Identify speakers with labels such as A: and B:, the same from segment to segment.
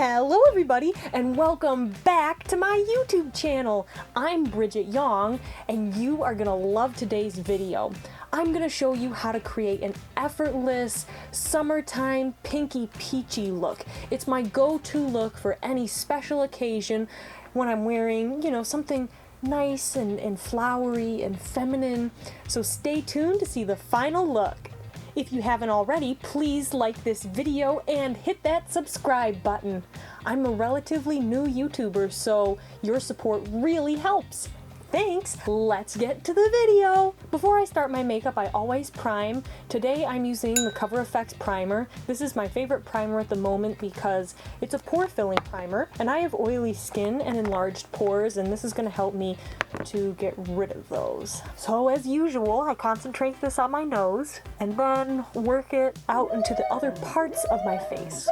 A: Hello everybody and welcome back to my YouTube channel. I'm Bridget Young and you are gonna love today's video. I'm gonna show you how to create an effortless summertime pinky peachy look. It's my go-to look for any special occasion when I'm wearing, something nice and flowery and feminine. So stay tuned to see the final look. If you haven't already, please like this video and hit that subscribe button. I'm a relatively new YouTuber, so your support really helps. Thanks! Let's get to the video! Before I start my makeup, I always prime. Today I'm using the Cover FX primer. This is my favorite primer at the moment because it's a pore filling primer, and I have oily skin and enlarged pores, and this is going to help me to get rid of those. So as usual, I concentrate this on my nose and then work it out into the other parts of my face.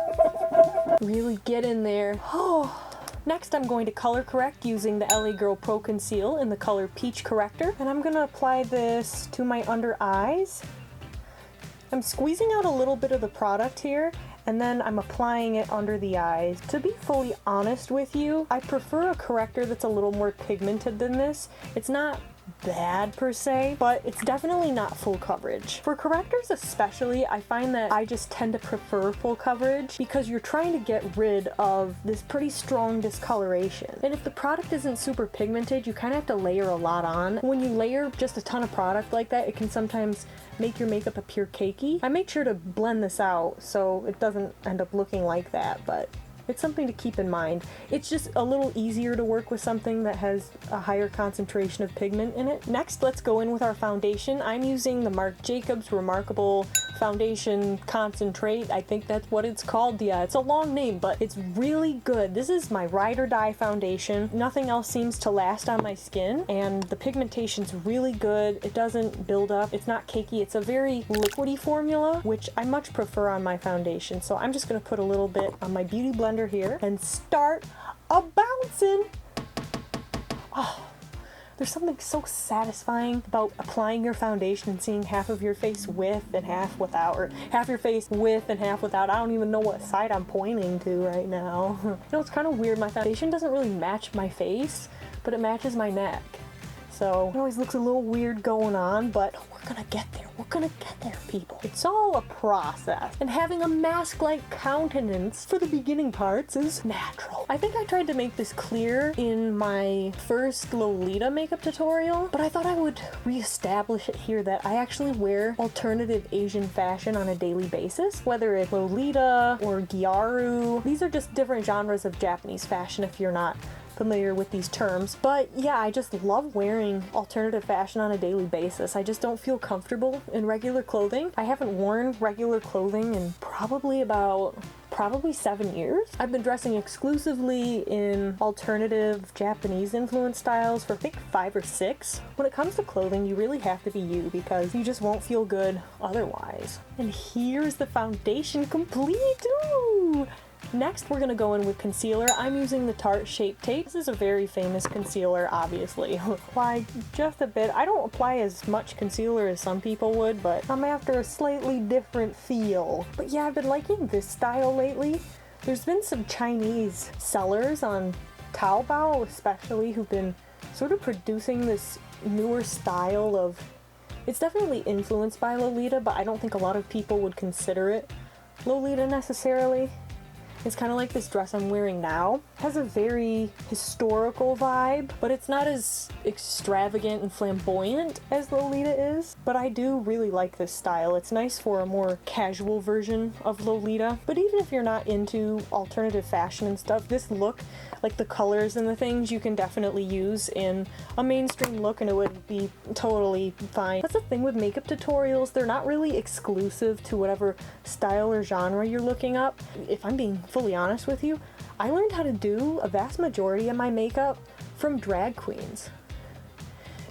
A: Really get in there. Oh. Next, I'm going to color correct using the LA Girl Pro Conceal in the color Peach Corrector, and I'm going to apply this to my under eyes. I'm squeezing out a little bit of the product here, and then I'm applying it under the eyes. To be fully honest with you, I prefer a corrector that's a little more pigmented than this. It's not bad per se, but it's definitely not full coverage. For correctors especially, I find that I just tend to prefer full coverage because you're trying to get rid of this pretty strong discoloration. And if the product isn't super pigmented, you kind of have to layer a lot on. When you layer just a ton of product like that, it can sometimes make your makeup appear cakey. I make sure to blend this out so it doesn't end up looking like that, but it's something to keep in mind. It's just a little easier to work with something that has a higher concentration of pigment in it. Next, let's go in with our foundation. I'm using the Marc Jacobs Remarkable Foundation Concentrate. I think that's what it's called. Yeah, it's a long name, but it's really good. This is my ride or die foundation. Nothing else seems to last on my skin, and the pigmentation's really good. It doesn't build up. It's not cakey. It's a very liquidy formula, which I much prefer on my foundation. So I'm just gonna put a little bit on my beauty blender here and start a-bouncing. Oh, there's something so satisfying about applying your foundation and seeing half of your face with and half without, or half your face with and half without. I don't even know what side I'm pointing to right now. It's kind of weird. My foundation doesn't really match my face, but it matches my neck. So it always looks a little weird going on, but we're gonna get there. We're gonna get there, people. It's all a process, and having a mask-like countenance for the beginning parts is natural. I think I tried to make this clear in my first Lolita makeup tutorial, but I thought I would reestablish it here that I actually wear alternative Asian fashion on a daily basis, whether it's Lolita or Gyaru. These are just different genres of Japanese fashion if you're not familiar with these terms. But yeah, I just love wearing alternative fashion on a daily basis. I just don't feel comfortable in regular clothing. I haven't worn regular clothing in probably 7 years. I've been dressing exclusively in alternative Japanese influence styles for I think 5 or 6. When it comes to clothing, you really have to be you because you just won't feel good otherwise. And here's the foundation complete. Ooh. Next, we're going to go in with concealer. I'm using the Tarte Shape Tape. This is a very famous concealer, obviously. Apply just a bit. I don't apply as much concealer as some people would, but I'm after a slightly different feel. But yeah, I've been liking this style lately. There's been some Chinese sellers on Taobao, especially, who've been sort of producing this newer style of... It's definitely influenced by Lolita, but I don't think a lot of people would consider it Lolita necessarily. It's kind of like this dress I'm wearing now. It has a very historical vibe, but it's not as extravagant and flamboyant as Lolita is. But I do really like this style. It's nice for a more casual version of Lolita. But even if you're not into alternative fashion and stuff, this look, like the colors and the things, you can definitely use in a mainstream look and it would be totally fine. That's the thing with makeup tutorials. They're not really exclusive to whatever style or genre you're looking up. If I'm being fully honest with you, I learned how to do a vast majority of my makeup from drag queens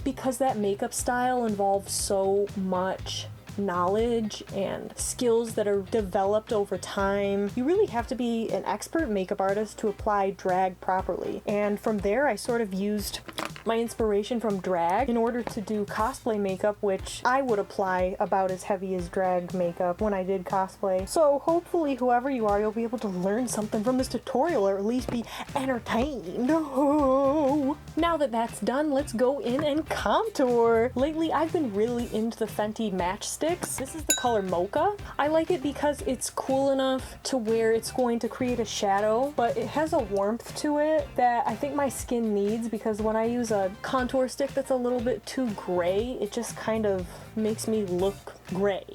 A: because that makeup style involves so much knowledge and skills that are developed over time. You really have to be an expert makeup artist to apply drag properly. And from there, I sort of used my inspiration from drag in order to do cosplay makeup, which I would apply about as heavy as drag makeup when I did cosplay. So hopefully whoever you are, you'll be able to learn something from this tutorial, or at least be entertained. Oh. Now that that's done, let's go in and contour. Lately I've been really into the Fenty matchsticks. This is the color Mocha. I like it because it's cool enough to where it's going to create a shadow, but it has a warmth to it that I think my skin needs, because when I use a contour stick that's a little bit too gray, it just kind of makes me look gray.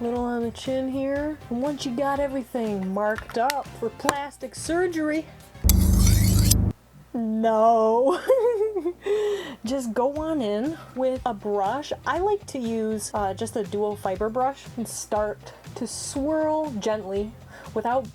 A: Little on the chin here. And once you got everything marked up for plastic surgery, no. Just go on in with a brush. I like to use just a dual fiber brush and start to swirl gently without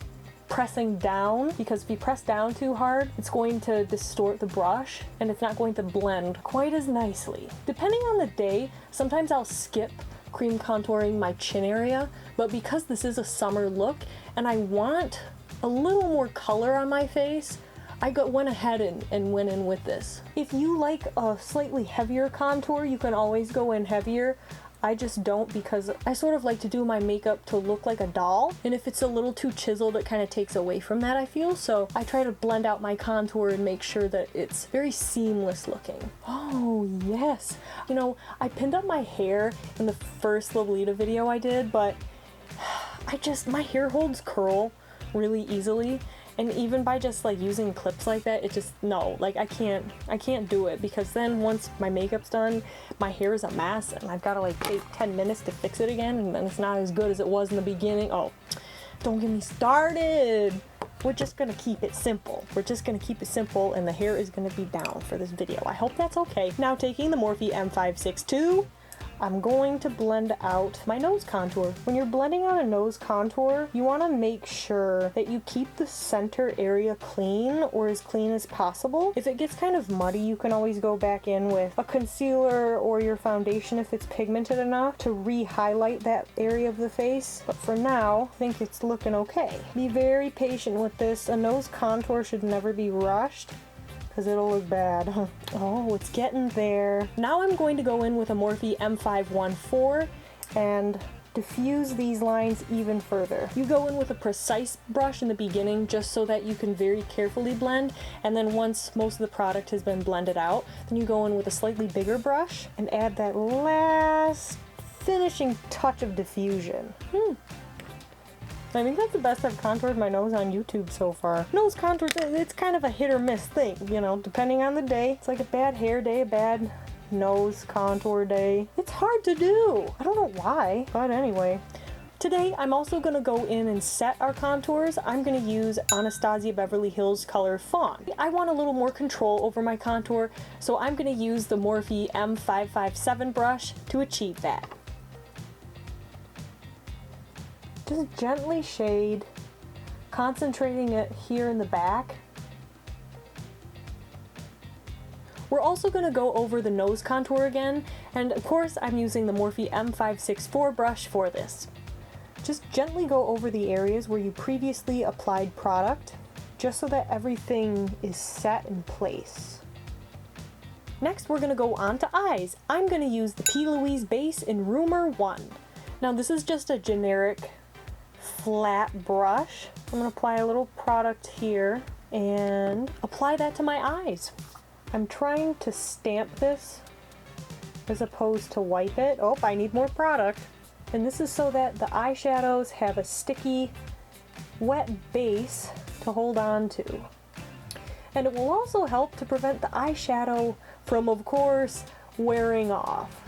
A: pressing down, because if you press down too hard, it's going to distort the brush and it's not going to blend quite as nicely. Depending on the day, sometimes I'll skip cream contouring my chin area, but because this is a summer look and I want a little more color on my face, I went ahead and went in with this. If you like a slightly heavier contour, you can always go in heavier. I just don't, because I sort of like to do my makeup to look like a doll, and if it's a little too chiseled, it kind of takes away from that, I feel. So I try to blend out my contour and make sure that it's very seamless looking. Oh yes, you know, I pinned up my hair in the first Loveil video I did, but my hair holds curl really easily, and even by just like using clips like that, it just, no, like I can't do it, because then once my makeup's done, my hair is a mess and I've got to like take 10 minutes to fix it again, and then it's not as good as it was in the beginning. Oh, don't get me started. We're just gonna keep it simple. We're just gonna keep it simple, and the hair is gonna be down for this video. I hope that's okay. Now taking the Morphe M562, I'm going to blend out my nose contour. When you're blending out a nose contour, you want to make sure that you keep the center area clean, or as clean as possible. If it gets kind of muddy, you can always go back in with a concealer or your foundation if it's pigmented enough to re-highlight that area of the face. But for now, I think it's looking okay. Be very patient with this. A nose contour should never be rushed, because it'll look bad. Oh, it's getting there. Now I'm going to go in with a Morphe M514 and diffuse these lines even further. You go in with a precise brush in the beginning just so that you can very carefully blend, and then once most of the product has been blended out, then you go in with a slightly bigger brush and add that last finishing touch of diffusion. I think that's the best I've contoured my nose on YouTube so far. Nose contours, it's kind of a hit or miss thing, you know, depending on the day. It's like a bad hair day, a bad nose contour day. It's hard to do. I don't know why, but anyway. Today, I'm also going to go in and set our contours. I'm going to use Anastasia Beverly Hills color Fawn. I want a little more control over my contour, so I'm going to use the Morphe M557 brush to achieve that. Just gently shade, concentrating it here in the back. We're also going to go over the nose contour again, and of course I'm using the Morphe M564 brush for this. Just gently go over the areas where you previously applied product, just so that everything is set in place. Next we're going to go on to eyes. I'm going to use the P. Louise base in Rumor 1. Now this is just a generic flat brush. I'm going to apply a little product here and apply that to my eyes. I'm trying to stamp this as opposed to wipe it. Oh, I need more product. And this is so that the eyeshadows have a sticky, wet base to hold on to. And it will also help to prevent the eyeshadow from, of course, wearing off.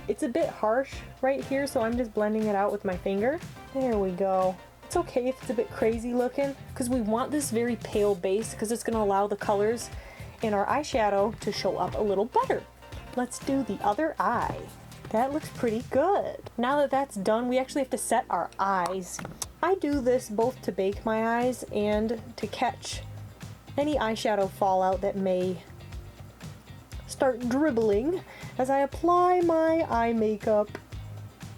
A: It's a bit harsh right here, so I'm just blending it out with my finger. There we go. It's okay if it's a bit crazy looking, because we want this very pale base, because it's going to allow the colors in our eyeshadow to show up a little better. Let's do the other eye. That looks pretty good. Now that that's done, we actually have to set our eyes. I do this both to bake my eyes and to catch any eyeshadow fallout that may start dribbling as I apply my eye makeup.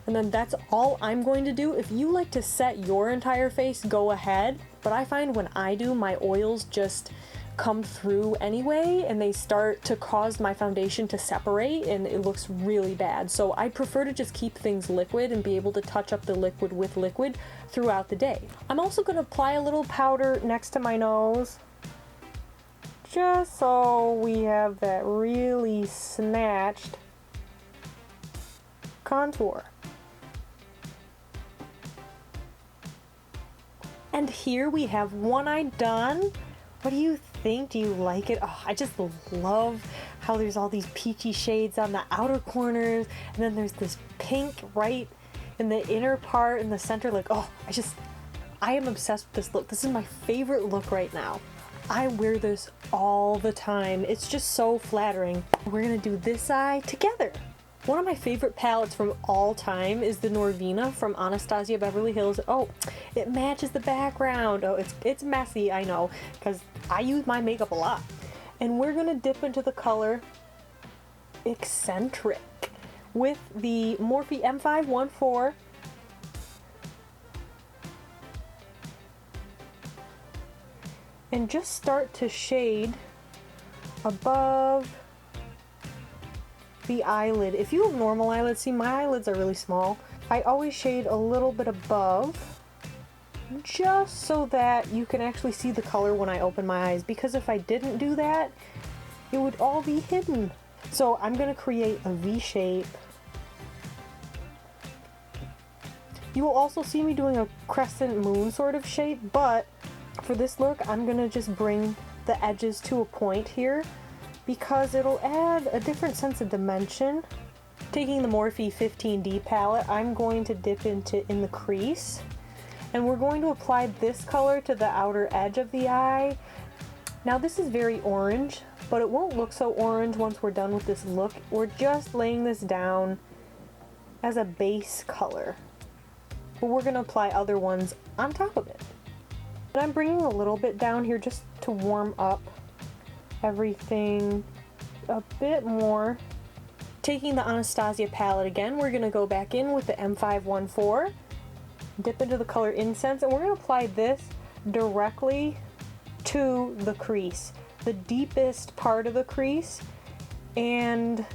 A: And then that's all I'm going to do. If you like to set your entire face, go ahead. But I find when I do, my oils just come through anyway, and they start to cause my foundation to separate, and it looks really bad. So I prefer to just keep things liquid and be able to touch up the liquid with liquid throughout the day. I'm also going to apply a little powder next to my nose, just so we have that really snatched contour. And here we have one eye done. What do you think? Do you like it? Oh, I just love how there's all these peachy shades on the outer corners, and then there's this pink right in the inner part in the center. Like, oh, I am obsessed with this look. This is my favorite look right now. I wear this all the time. It's just so flattering. We're gonna do this eye together. One of my favorite palettes from all time is the Norvina from Anastasia Beverly Hills. Oh, it matches the background. Oh, it's messy, I know, because I use my makeup a lot. And we're gonna dip into the color Eccentric with the Morphe M514. And just start to shade above the eyelid. If you have normal eyelids, see, my eyelids are really small. I always shade a little bit above, just so that you can actually see the color when I open my eyes, because if I didn't do that, it would all be hidden. So I'm gonna create a V shape. You will also see me doing a crescent moon sort of shape, but for this look, I'm gonna just bring the edges to a point here, because it'll add a different sense of dimension. Taking the Morphe 15D palette, I'm going to dip in the crease, and we're going to apply this color to the outer edge of the eye. Now this is very orange, but it won't look so orange once we're done with this look. We're just laying this down as a base color, but we're going to apply other ones on top of it. And I'm bringing a little bit down here just to warm up everything a bit more. Taking the Anastasia palette again, we're going to go back in with the M514, dip into the color Incense, and we're going to apply this directly to the crease, the deepest part of the crease, and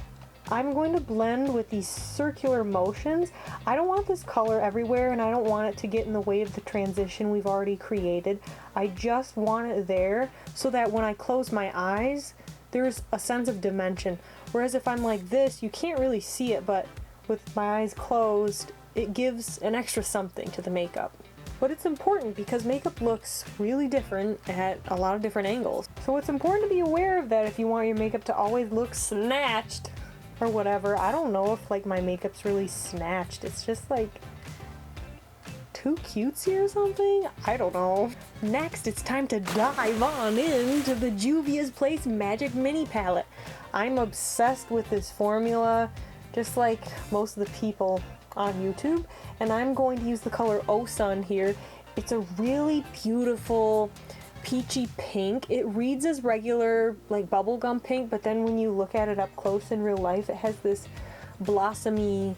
A: I'm going to blend with these circular motions. I don't want this color everywhere, and I don't want it to get in the way of the transition we've already created. I just want it there so that when I close my eyes, there's a sense of dimension. Whereas if I'm like this, you can't really see it, but with my eyes closed, it gives an extra something to the makeup. But it's important because makeup looks really different at a lot of different angles. So it's important to be aware of that if you want your makeup to always look snatched or whatever. I don't know if like my makeup's really snatched. It's just like too cutesy or something? I don't know. Next, it's time to dive on into the Juvia's Place Magic Mini Palette. I'm obsessed with this formula, just like most of the people on YouTube, and I'm going to use the color Oh Sun here. It's a really beautiful peachy pink. It reads as regular like bubblegum pink, but then when you look at it up close in real life, it has this blossomy,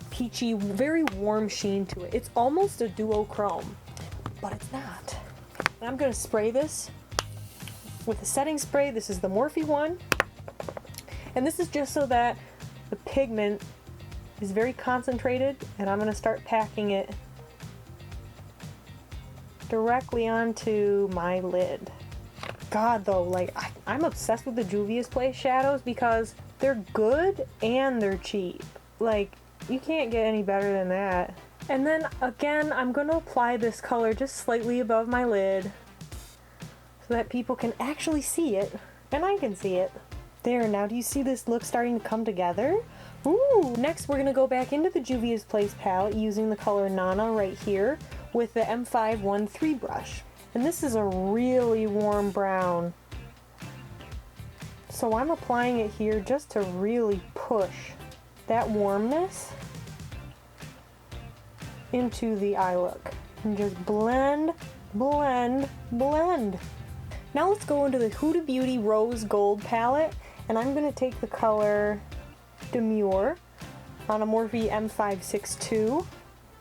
A: peachy, very warm sheen to it. It's almost a duochrome, but it's not. And I'm going to spray this with a setting spray. This is the Morphe one, and this is just so that the pigment is very concentrated, and I'm going to start packing it directly onto my lid. God though, like I'm obsessed with the Juvia's Place shadows because they're good and they're cheap. Like you can't get any better than that. And then again, I'm going to apply this color just slightly above my lid so that people can actually see it, and I can see it. There, now do you see this look starting to come together? Ooh! Next we're going to go back into the Juvia's Place palette using the color Nana right here with the M513 brush. And this is a really warm brown. So I'm applying it here just to really push that warmness into the eye look. And just blend, blend, blend. Now let's go into the Huda Beauty Rose Gold palette, and I'm going to take the color Demure on a Morphe M562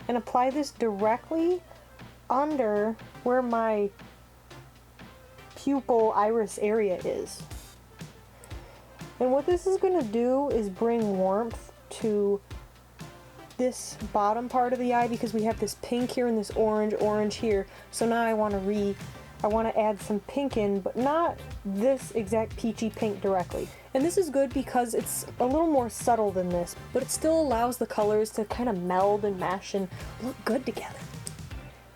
A: and apply this directly under where my pupil iris area is. And what this is going to do is bring warmth to this bottom part of the eye, because we have this pink here and this orange here. So now I want to add some pink in, but not this exact peachy pink directly. And this is good because it's a little more subtle than this, but it still allows the colors to kind of meld and mesh and look good together.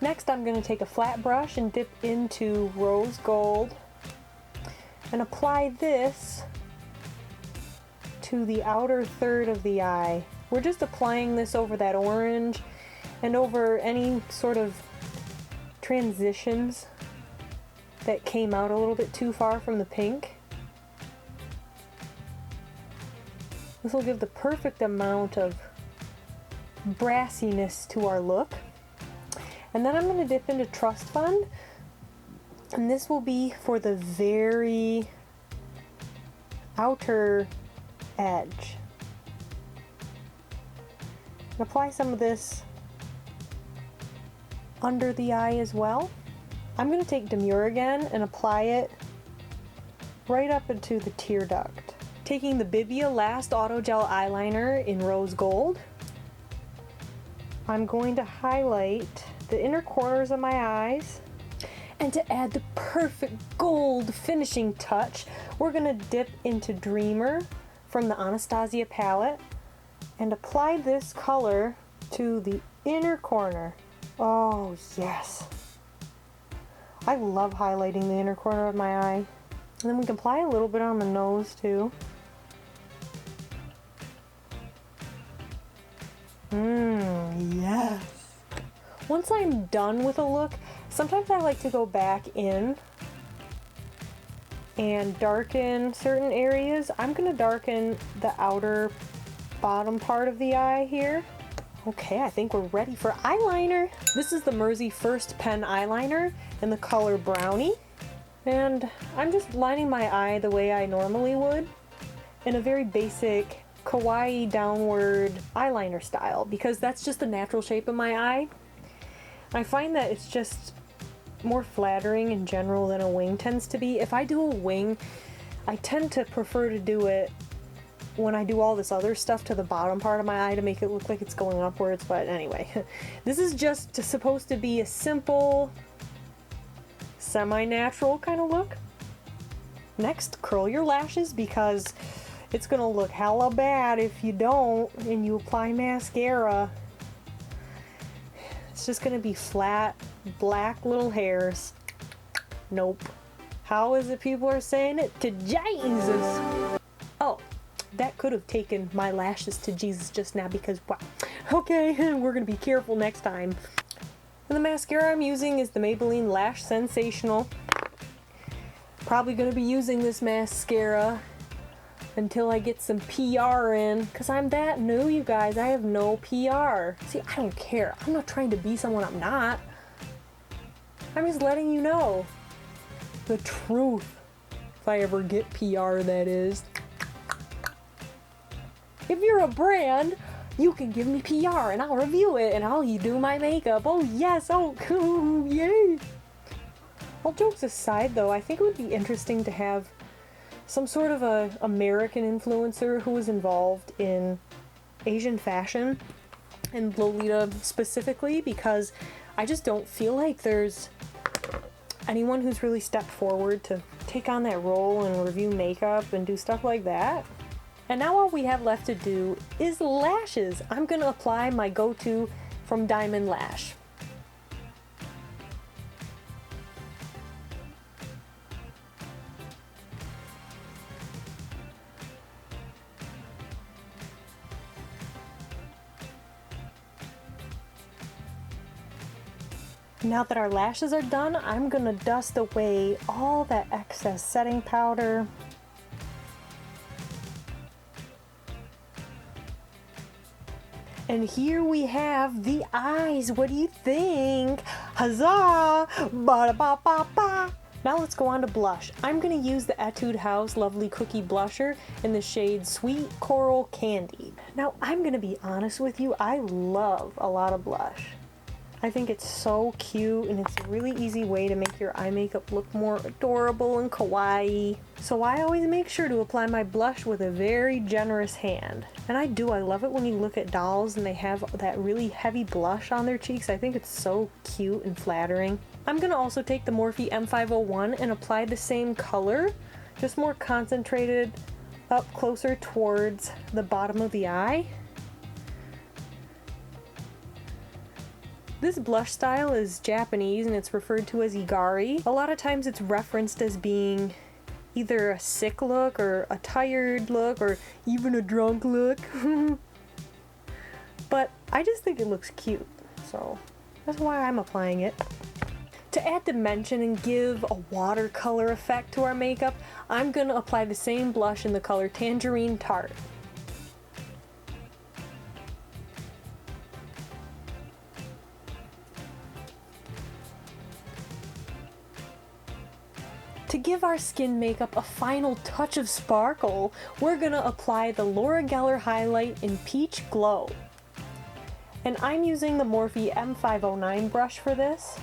A: Next, I'm going to take a flat brush and dip into rose gold and apply this to the outer third of the eye. We're just applying this over that orange and over any sort of transitions that came out a little bit too far from the pink. This will give the perfect amount of brassiness to our look. And then I'm going to dip into Trust Fund, and this will be for the very outer edge. And apply some of this under the eye as well. I'm going to take Demure again and apply it right up into the tear duct. Taking the Bibia Last Auto Gel Eyeliner in Rose Gold, I'm going to highlight the inner corners of my eyes. And to add the perfect gold finishing touch, we're going to dip into Dreamer from the Anastasia palette and apply this color to the inner corner. Oh yes! I love highlighting the inner corner of my eye. And then we can apply a little bit on the nose too. Yes! Once I'm done with a look, sometimes I like to go back in and darken certain areas. I'm going to darken the outer bottom part of the eye here. Okay, I think we're ready for eyeliner. This is the Mersey First Pen eyeliner in the color Brownie. And I'm just lining my eye the way I normally would in a very basic kawaii downward eyeliner style, because that's just the natural shape of my eye. I find that it's just more flattering in general than a wing tends to be. If I do a wing, I tend to prefer to do it when I do all this other stuff to the bottom part of my eye to make it look like it's going upwards, but anyway. This is just supposed to be a simple, semi-natural kind of look. Next, curl your lashes, because it's gonna look hella bad if you don't and you apply mascara. It's just gonna be flat, black little hairs. Nope. How is it people are saying it? To Jesus! Oh, that could have taken my lashes to Jesus just now, because wow. Okay, we're gonna be careful next time. And the mascara I'm using is the Maybelline Lash Sensational. Probably gonna be using this mascara until I get some PR in, because I'm that new, you guys. I have no PR. See, I don't care. I'm not trying to be someone I'm not. I'm just letting you know the truth. If I ever get PR, that is. If you're a brand, you can give me PR and I'll review it and I'll do my makeup. Oh yes, oh cool, yay! All jokes aside though, I think it would be interesting to have some sort of a American influencer who was involved in Asian fashion, and Lolita specifically, because I just don't feel like there's anyone who's really stepped forward to take on that role and review makeup and do stuff like that. And now all we have left to do is lashes. I'm gonna apply my go-to from Diamond Lash. Now that our lashes are done, I'm gonna dust away all that excess setting powder. And here we have the eyes. What do you think? Huzzah! Ba-da-ba-ba-ba! Now let's go on to blush. I'm gonna use the Etude House Lovely Cookie Blusher in the shade Sweet Coral Candy. Now I'm gonna be honest with you, I love a lot of blush. I think it's so cute, and it's a really easy way to make your eye makeup look more adorable and kawaii. So I always make sure to apply my blush with a very generous hand. And I love it when you look at dolls and they have that really heavy blush on their cheeks. I think it's so cute and flattering. I'm gonna also take the Morphe M501 and apply the same color, just more concentrated up closer towards the bottom of the eye. This blush style is Japanese and it's referred to as Igari. A lot of times it's referenced as being either a sick look or a tired look or even a drunk look. But I just think it looks cute, so that's why I'm applying it. To add dimension and give a watercolor effect to our makeup, I'm gonna apply the same blush in the color Tangerine Tarte. To give our skin makeup a final touch of sparkle, we're gonna apply the Laura Geller highlight in Peach Glow. And I'm using the Morphe M509 brush for this.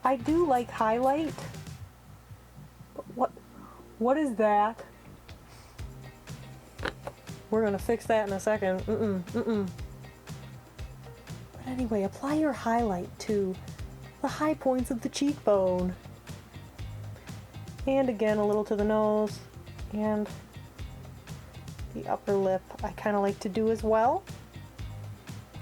A: I do like highlight. But what is that? We're gonna fix that in a second. But anyway, apply your highlight to the high points of the cheekbone. And again, a little to the nose and the upper lip I kind of like to do as well.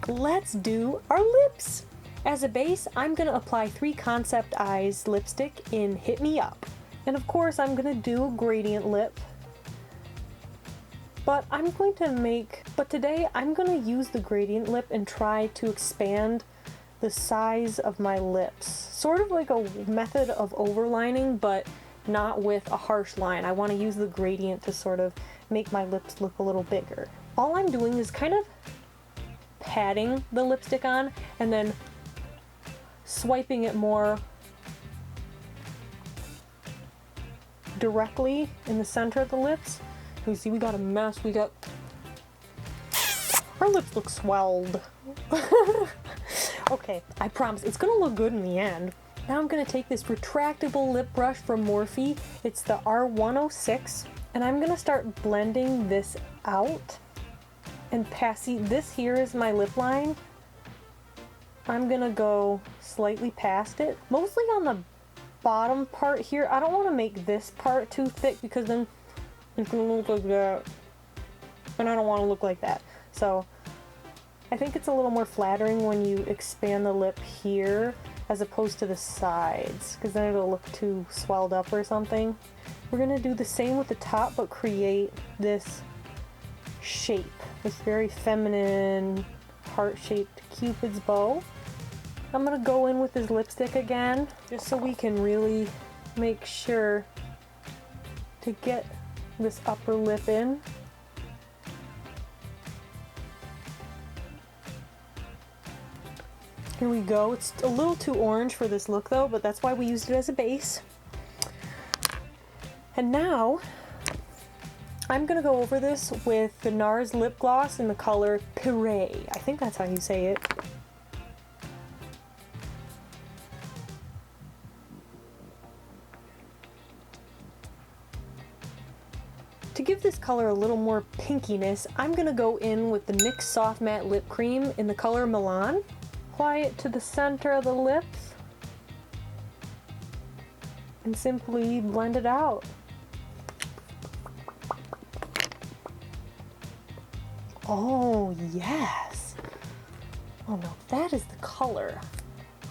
A: Let's do our lips. As a base, I'm going to apply 3 Concept Eyes lipstick in Hit Me Up. And of course, I'm going to do a gradient lip. But today I'm going to use the gradient lip and try to expand the size of my lips. Sort of like a method of overlining, but not with a harsh line. I want to use the gradient to sort of make my lips look a little bigger. All I'm doing is kind of patting the lipstick on and then swiping it more directly in the center of the lips. You see, we got a mess. Our lips look swelled. Okay, I promise it's gonna look good in the end. Now I'm going to take this retractable lip brush from Morphe. It's the R106, and I'm going to start blending this out and passing. This here is my lip line. I'm going to go slightly past it, mostly on the bottom part here. I don't want to make this part too thick because then it's going to look like that, and I don't want to look like that. So I think it's a little more flattering when you expand the lip here as opposed to the sides, because then it'll look too swelled up or something. We're gonna do the same with the top, but create this shape, this very feminine heart-shaped Cupid's bow. I'm gonna go in with this lipstick again, just so we can really make sure to get this upper lip in. Here we go. It's a little too orange for this look though, but that's why we used it as a base. And now, I'm gonna go over this with the NARS lip gloss in the color Puree. I think that's how you say it. To give this color a little more pinkiness, I'm gonna go in with the NYX Soft Matte Lip Cream in the color Milan. Apply it to the center of the lips and simply blend it out. Oh yes! Oh no, that is the color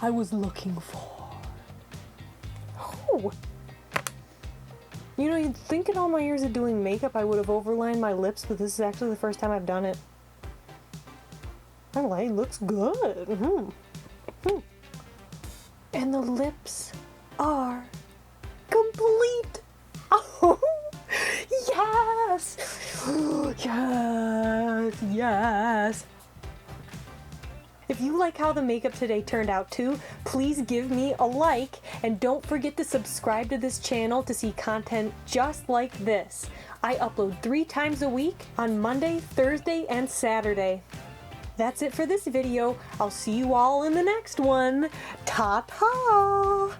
A: I was looking for. Oh! You know, you'd think in all my years of doing makeup I would have overlined my lips, but this is actually the first time I've done it. It looks good. And the lips are complete. Oh, yes! Yes, yes. If you like how the makeup today turned out too, please give me a like and don't forget to subscribe to this channel to see content just like this. I upload 3 times a week on Monday, Thursday, and Saturday. That's it for this video. I'll see you all in the next one. Ta-ta!